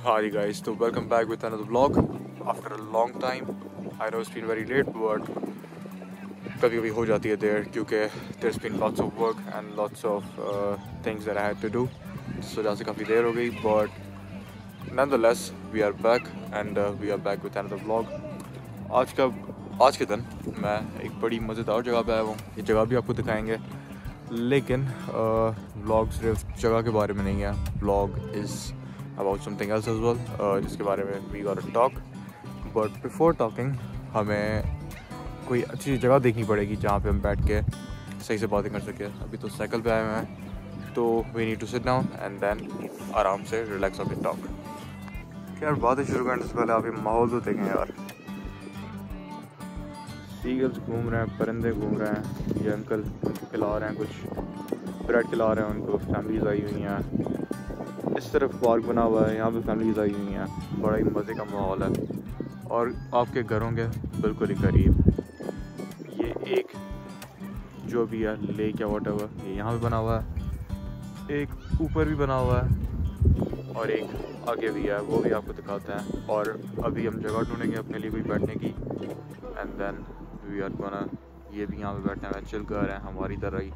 Hi guys, so welcome back with another vlog after a long time. I know it's been very late but कभी कभी हो जाती है देर क्योंकि there's been lots of work and lots of things that I had to do. So वजह से काफ़ी देर हो गई but nonetheless we are back and we are back with another vlog. आज के दिन मैं एक बड़ी मज़ेदार जगह पे आया हूँ. ये जगह भी आपको दिखाएंगे लेकिन व्लॉग सिर्फ जगह के बारे में नहीं है. Vlog is about something else as well जिसके बारे में we got to talk. But before talking हमें कोई अच्छी जगह देखनी पड़ेगी जहाँ पे हम बैठ के सही से बातें कर सकें. अभी तो साइकिल पे आए हुए हैं तो we need to sit down and then आराम से रिलैक्स होकर टॉक. यार बातें शुरू करने से पहले आप ये माहौल तो देखें यार. सीगल्स घूम रहे हैं, परिंदे घूम रहे हैं, ये अंकल उनको खिला रहे हैं, कुछ ब्रेड खिला रहे हैं उनको. फैमिलीज आई हुई हैं. इस तरफ पार्क बना हुआ है, यहाँ पे फैमिलीज आई हुई हैं. बड़ा ही मज़े का माहौल है और आपके घरों के बिल्कुल ही करीब ये एक जो भी है लेक या वॉट एवर ये यहाँ पे बना हुआ है. एक ऊपर भी बना हुआ है और एक आगे भी है, वो भी आपको दिखाते हैं. और अभी हम जगह ढूंढेंगे अपने लिए कोई बैठने की and then we are gonna. ये भी यहाँ पे बैठने हैं, चिल कर रहे हैं हमारी तरह ही.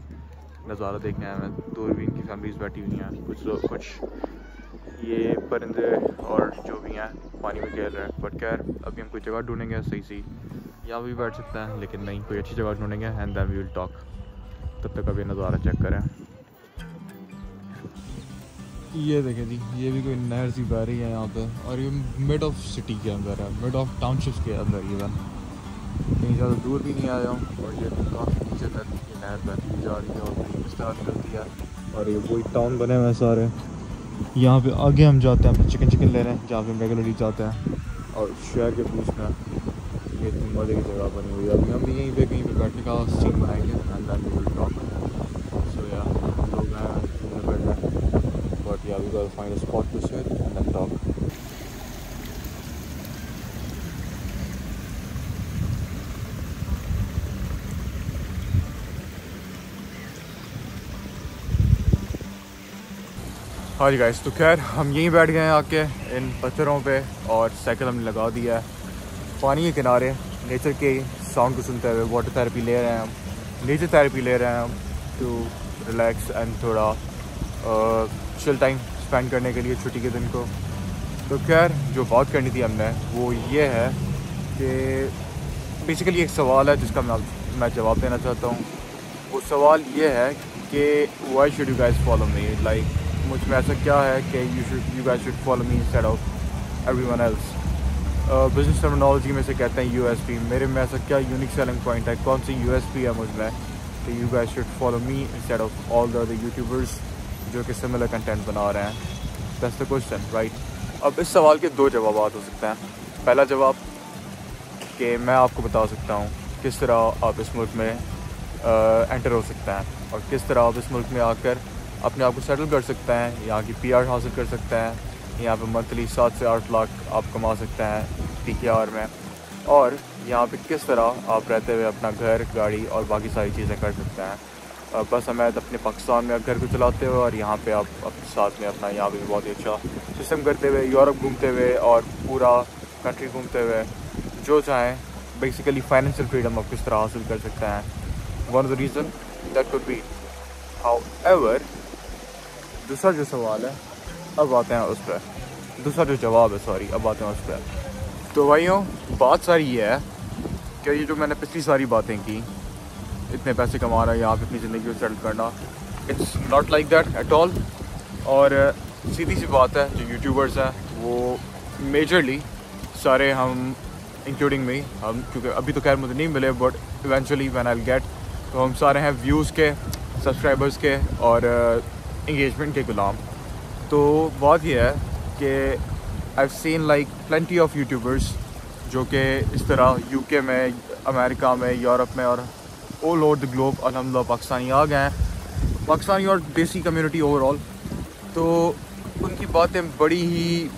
नज़ारा देखने आए हैं. दूर भी इनकी फैमिलीज बैठी हुई हैं. कुछ लोग कुछ ये परिंदे और जो भी हैं पानी में खेल रहे हैं. बट खैर अभी हम कोई जगह ढूंढेंगे सही सी. यहाँ भी बैठ सकते हैं लेकिन नहीं, कोई अच्छी जगह ढूंढेंगे and then we will talk. तब तक अभी नज़ारा चेक करें. ये देखें जी, ये भी कोई नहर सी बह रही है यहाँ पे और ये मिड ऑफ सिटी के अंदर है, मिड ऑफ टाउनशिप के अंदर. इवन कहीं ज़्यादा दूर भी नहीं आया हूँ और ये काफ़ी नीचे तक ये नहर बहती जा रही है और स्टार्ट करती है. और ये वही टाउन बने हुए हैं सारे. यहाँ पे आगे हम जाते हैं अपना चिकन लेने जहाँ पे हम रेगुलरली जाते हैं. और शहर के बीच में ये इतनी मज़े की जगह बनी हुई है. अभी हम भी यहीं पे कहीं पे बैठने का सीन बनाएंगे and then we will talk. So ya हम लोग हैं बैठे but ya we got find a spot to sit and then talk. हाँ जी गाइस, तो खैर हम यहीं बैठ गए हैं आके इन पत्थरों पे और साइकिल हमने लगा दिया है पानी के किनारे. नेचर के साउंड को सुनते हुए वाटर थेरेपी ले रहे हैं हम, नेचर थेरेपी ले रहे हैं हम टू रिलैक्स एंड थोड़ा चिल टाइम स्पेंड करने के लिए छुट्टी के दिन को. तो खैर जो बात करनी थी हमने वो ये है कि बेसिकली एक सवाल है जिसका मैं जवाब देना चाहता हूँ. वो सवाल ये है कि why should you guys follow me. Like मुझ में ऐसा क्या है कि you guys should follow me instead of everyone else. Business terminology में से कहते हैं यूएसपी. मेरे में ऐसा क्या यूनिक सेलिंग पॉइंट है, कौन सी यूएसपी है मुझ में कि you guys should follow me instead of all the other YouTubers जो कि सिमिलर कंटेंट बना रहे हैं. That's the question right. अब इस सवाल के दो जवाब हो सकते हैं. पहला जवाब कि मैं आपको बता सकता हूँ किस तरह आप इस मुल्क में एंटर हो सकते हैं और किस तरह आप इस मुल्क में आकर अपने आप को सेटल कर सकते हैं, यहाँ की पीआर हासिल कर सकते हैं. यहाँ पे मंथली 7 से 8 लाख आप कमा सकते हैं पीकेआर में. और यहाँ पे किस तरह आप रहते हुए अपना घर, गाड़ी और बाकी सारी चीज़ें कर सकते हैं. बस हमें अपने पाकिस्तान में घर को चलाते हुए और यहाँ पे आप अपने साथ में अपना यहाँ पे भी बहुत ही अच्छा सिस्टम करते हुए, यूरोप घूमते हुए और पूरा कंट्री घूमते हुए जो चाहें बेसिकली फाइनेंशियल फ्रीडम आप किस तरह हासिल कर सकते हैं. One of the reason that could be. However दूसरा जो सवाल है अब आते हैं उस पर. दूसरा जो जवाब है सॉरी अब आते हैं उस पर. तो भाइयों बात सारी ये है कि ये जो मैंने पिछली सारी बातें की, इतने पैसे कमाना, यहाँ पे अपनी ज़िंदगी को सेटल करना, it's not like that at all. और सीधी सी बात है जो यूट्यूबर्स हैं वो मेजरली सारे हम इंक्लूडिंग मी हम, क्योंकि अभी तो खैर मुझे नहीं मिले but eventually when I will get, तो हम सारे हैं व्यूज़ के, सब्सक्राइबर्स के और इंगेजमेंट के गुलाम. तो बात यह है कि I have seen like plenty of YouTubers जो कि इस तरह यूके में, अमेरिका में, यूरोप में और ऑल ओवर द ग्लोब अल्हम्दुलिल्लाह पाकिस्तानी आ गए हैं. पाकिस्तानी और देसी कम्युनिटी ओवरऑल. तो उनकी बातें बड़ी ही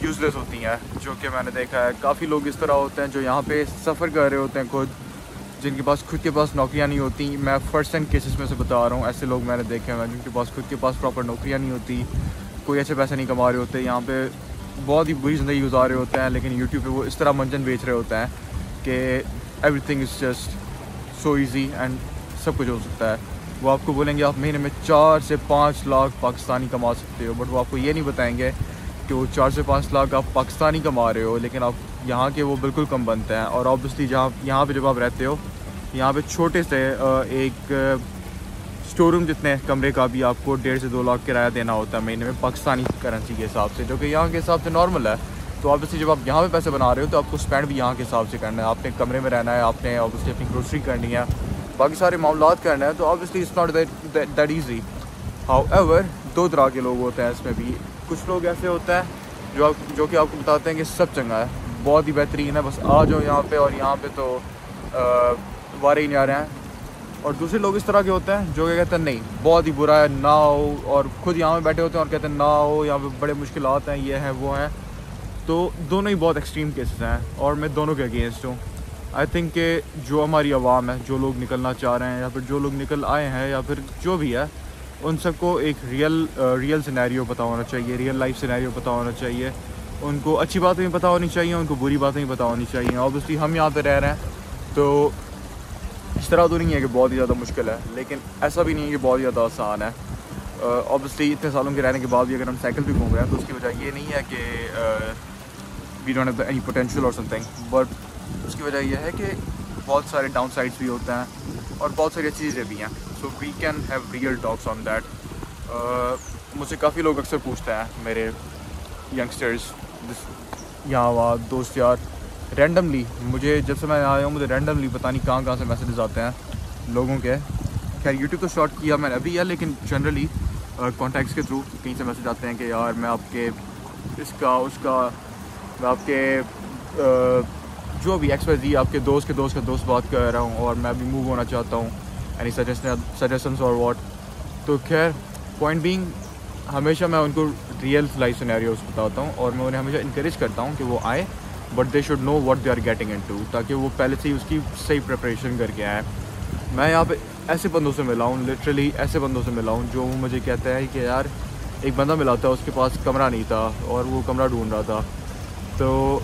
यूज़लेस होती हैं जो कि मैंने देखा है. काफ़ी लोग इस तरह होते हैं जो यहाँ पे सफ़र कर रहे होते हैं खुद, जिनके पास खुद के पास नौकरियाँ नहीं होती. मैं फर्स्ट हैंड केसेस में से बता रहा हूँ. ऐसे लोग मैंने देखे हैं जिनके पास खुद के पास प्रॉपर नौकरियाँ नहीं होती. कोई अच्छे पैसे नहीं कमा रहे होते, यहाँ पे बहुत ही बुरी ज़िंदगी गुजार रहे होते हैं, लेकिन यूट्यूब पे वो इस तरह मंजन बेच रहे होते हैं कि everything is just so easy and सब कुछ हो सकता है। वो आपको बोलेंगे आप महीने में 4 से 5 लाख पाकिस्तानी कमा सकते हो, बट वो आपको ये नहीं बताएंगे कि वो 4 से 5 लाख आप पाकिस्तानी कमा रहे हो, लेकिन आप यहाँ के वो बिल्कुल कम बनते हैं। और ऑब्वियसली जहाँ यहाँ पे जब आप रहते हो, यहाँ पे छोटे से एक स्टोर रूम जितने कमरे का भी आपको 1.5 से 2 लाख किराया देना होता है महीने में, पाकिस्तानी करेंसी के हिसाब से, जो कि यहाँ के हिसाब से नॉर्मल है। तो ऑब्वियसली जब आप यहाँ पे पैसे बना रहे हो तो आपको स्पेंड भी यहाँ के हिसाब से करना है। आपने कमरे में रहना है, आपने ऑब्वियसली अपनी ग्रोसरी करनी है, बाकी सारे मामलात करना है, तो obviously it's not that easy. However 2 तरह के लोग होते हैं इसमें भी। कुछ लोग ऐसे होते हैं जो कि आपको बताते हैं कि सब चंगा है, बहुत ही बेहतरीन है, बस आ जाओ यहाँ पे, और यहाँ पे तो वारे ही नहीं आ रहे हैं। और दूसरे लोग इस तरह के होते हैं जो कि कहते हैं नहीं बहुत ही बुरा है, ना हो, और ख़ुद यहाँ पे बैठे होते हैं और कहते हैं ना हो, यहाँ पे बड़े मुश्किलात हैं, ये हैं वो हैं। तो दोनों ही बहुत एक्सट्रीम केसेस हैं और मैं दोनों के अगेंस्ट हूँ। आई थिंक कि जो हमारी आवाम है, जो लोग निकलना चाह रहे हैं या फिर जो लोग निकल आए हैं या फिर जो भी है, उन सबको एक रियल सिनेरियो पता होना चाहिए, रियल लाइफ सिनेरियो पता होना चाहिए। उनको अच्छी बातें भी पता होनी चाहिए, उनको बुरी बातें भी पता होनी चाहिए। ऑब्वियसली हम यहाँ पे रह रहे हैं तो इस तरह तो नहीं है कि बहुत ही ज़्यादा मुश्किल है, लेकिन ऐसा भी नहीं है कि बहुत ही ज़्यादा आसान है। ऑब्वियसली इतने सालों के रहने के बाद भी अगर हम साइकिल पे घूम रहे हैं तो उसकी वजह ये नहीं है कि we don't have any potential और समथिंग, बट उसकी वजह यह है कि बहुत सारे डाउन साइड्स भी होते हैं और बहुत सारी अच्छी चीज़ें भी हैं। So we can have real talks on that. मुझसे काफ़ी लोग अक्सर पूछते हैं, मेरे यंगस्टर्स यहाँ वहाँ दोस्त यार, रैंडमली मुझे जब से मैं आया हूँ मुझे रैंडमली पता नहीं कहाँ से मैसेजेस आते हैं लोगों के। खैर यूट्यूब तो शॉर्ट किया मैंने अभी है, लेकिन जनरली कॉन्टैक्ट्स के थ्रू कहीं से मैसेज आते हैं कि यार मैं आपके इसका उसका, मैं आपके जो भी XYZ आपके दोस्त के दोस्त बात कर रहा हूँ और मैं अभी मूव होना चाहता हूँ, एनी सजेशंस और व्हाट। तो खैर पॉइंट बीइंग, हमेशा मैं उनको रियल लाइफ सिनेरियोस बताता हूँ और मैं उन्हें हमेशा इनकरेज करता हूँ कि वो आए, but they should know what they are getting into, ताकि वो पहले से ही उसकी सही प्रिपरेशन करके आए। मैं यहाँ पे ऐसे बंदों से मिला हूँ, लिटरली ऐसे बंदों से मिला हूँ जो मुझे कहते हैं कि यार एक बंदा मिला था, उसके पास कमरा नहीं था और वो कमरा ढूंढ रहा था। तो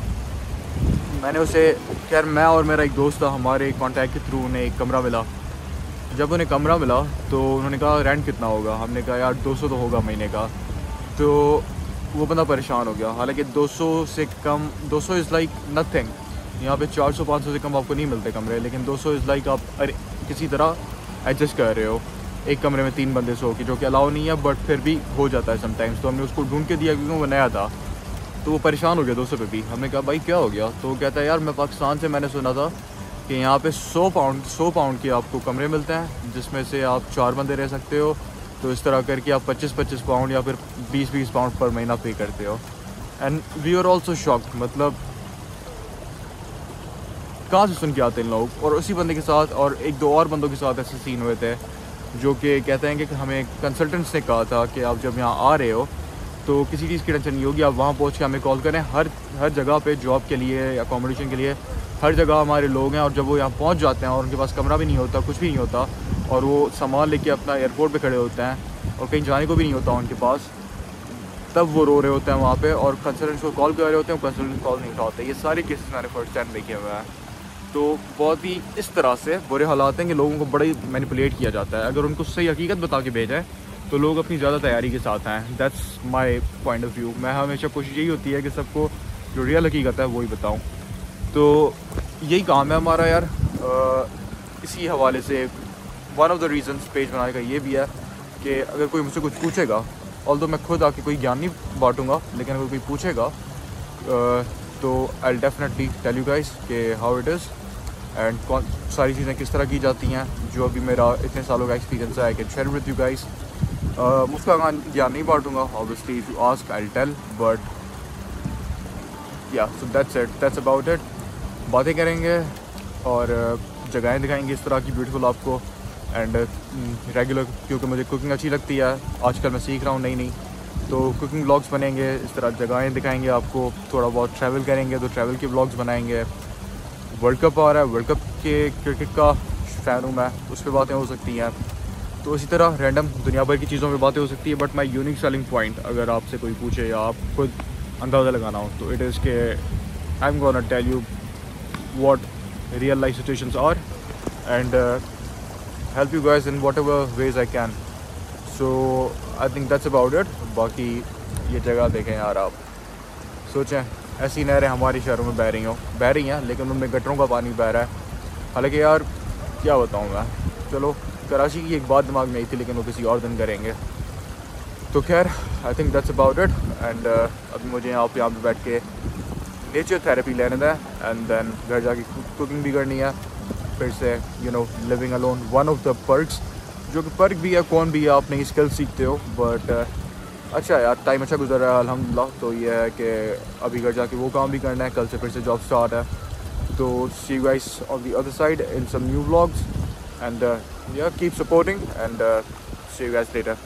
मैंने उसे, खैर मैं और मेरा एक दोस्त था, हमारे कॉन्टैक्ट के थ्रू उन्हें एक कमरा मिला। जब उन्हें कमरा मिला तो उन्होंने कहा रेंट कितना होगा, हमने कहा यार 200 तो होगा महीने का। तो वो बंदा परेशान हो गया, हालांकि 200 से कम, 200 इज़ लाइक नथिंग। यहाँ पे 400-500 से कम आपको नहीं मिलते कमरे, लेकिन 200 इज़ लाइक आप किसी तरह एडजस्ट कर रहे हो। एक कमरे में 3 बंदे सो के, जो कि अलाउ नहीं है, बट फिर भी हो जाता है समटाइम्स। तो हमने उसको ढूंढ के दिया क्योंकि वो नया था, तो वो परेशान हो गया 200 पे भी। हमने कहा भाई क्या हो गया, तो वो कहता है यार मैं पाकिस्तान से मैंने सुना था कि यहाँ पे 100 पाउंड के आपको कमरे मिलते हैं जिसमें से आप 4 बंदे रह सकते हो। तो इस तरह करके आप 25-25 पाउंड या फिर 20-20 पाउंड पर महीना पे करते हो। And we are also shocked, मतलब कहाँ से सुन के आते हैं लोग। और उसी बंदे के साथ और 1-2 और बंदों के साथ ऐसे सीन हुए थे जो कि कहते हैं कि हमें कंसल्टेंट्स ने कहा था कि आप जब यहाँ आ रहे हो तो किसी चीज़ की टेंशन नहीं होगी, आप वहाँ पहुँच के हमें कॉल करें। हर जगह पे जॉब के लिए या अकोमोडेशन के लिए हर जगह हमारे लोग हैं। और जब वो यहाँ पहुँच जाते हैं और उनके पास कमरा भी नहीं होता, कुछ भी नहीं होता, और वो सामान लेके अपना एयरपोर्ट पे खड़े होते हैं और कहीं जाने को भी नहीं होता उनके पास, तब वो रो रहे होते हैं वहाँ पे और कंसल्टेंट्स को कॉल कर रहे होते हैं, कंसल्टेंट कॉल नहीं उठाते। ये सारे केसेस मैंने फर्स्ट हैंड देखे हुए हैं। तो बहुत ही इस तरह से बुरे हालात हैं कि लोगों को बड़ा ही मैनिपुलेट किया जाता है। अगर उनको सही हकीकत बता के भेजा है तो लोग अपनी ज़्यादा तैयारी के साथ हैं। That's my point of view. मैं हमेशा कोशिश यही होती है कि सबको जो रियल हकीकत है वही बताऊँ। तो यही काम है हमारा यार। इसी हवाले से one of the reasons page बनाने का ये भी है कि अगर कोई मुझसे कुछ पूछेगा, ऑल्दो मैं खुद आके कोई ज्ञान नहीं बांटूंगा, लेकिन अगर कोई पूछेगा तो I will definitely tell you guys कि हाउ इट इज़ एंड सारी चीज़ें किस तरह की जाती हैं। जो अभी मेरा इतने सालों का एक्सपीरियंस है I can share with you guys. मुझका ज्ञान नहीं बांटूंगा, obviously if you ask I will tell, but ya so that's it, that's about it. बातें करेंगे और जगहें दिखाएंगे इस तरह की ब्यूटीफुल आपको एंड रेगुलर, क्योंकि मुझे कुकिंग अच्छी लगती है। आजकल मैं सीख रहा हूँ नई तो कुकिंग व्लॉग्स बनेंगे इस तरह, जगहें दिखाएंगे आपको। थोड़ा बहुत ट्रैवल करेंगे तो ट्रैवल के व्लॉग्स बनाएंगे। वर्ल्ड कप आ रहा है, वर्ल्ड कप के क्रिकेट का फ़ैन हूँ मैं, उस पर बातें हो सकती हैं। तो इसी तरह रैंडम दुनिया भर की चीज़ों में बातें हो सकती है, but my unique selling point अगर आपसे कोई पूछे या आप खुद अंदाज़ा लगाना हो तो इट इज़ के I am gonna tell you what real life situations are and help you guys in whatever ways I can. So I think that's about it. बाकी ये जगह देखें यार, आप सोचें ऐसी नहरें हमारे शहरों में बह रही हैं लेकिन उनमें गटरों का पानी बह रहा है। हालांकि यार क्या बताऊँ मैं, चलो कराची की एक बात दिमाग में आई थी लेकिन वो किसी और दिन करेंगे। तो खैर I think that's about it and अभी मुझे यहाँ पे बैठ के नेचर थेरेपी लेने था एंड देन घर जाके कुकिंग भी करनी है फिर से, you know, living alone one of the perks, जो कि पर्क भी है कौन भी है, आप नई स्किल सीखते हो। बट अच्छा यार टाइम अच्छा गुजर रहा है अल्हम्दुलिल्लाह। तो ये है कि अभी घर जाके वो काम भी करना है, कल से फिर से जॉब स्टार्ट है। तो see you guys on the other side in some new vlogs and ya keep supporting and see you guys letter.